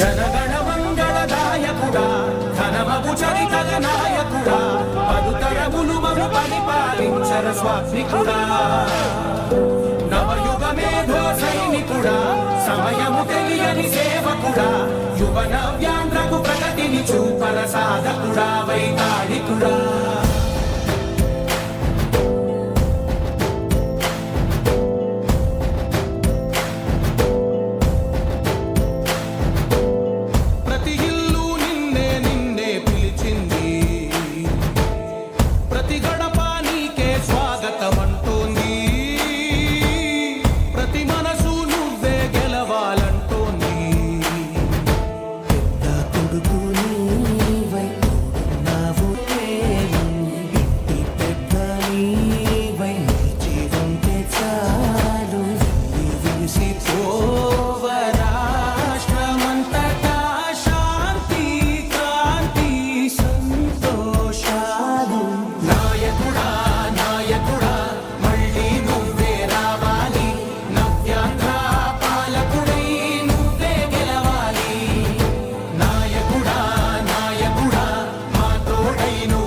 జనగణ మంగళదాయకుడా ఘనమగు చరితగ నాయకుడా పలుతరములు మము పరిపాలించర స్వాత్మికుడా నవయుగ మేధో సైనికుడా సమయము తెలియని సేవకుడా యువన వ్యాంధ్రకు ప్రగతిని చూపర సాధకుడా వైతాళికుడా I know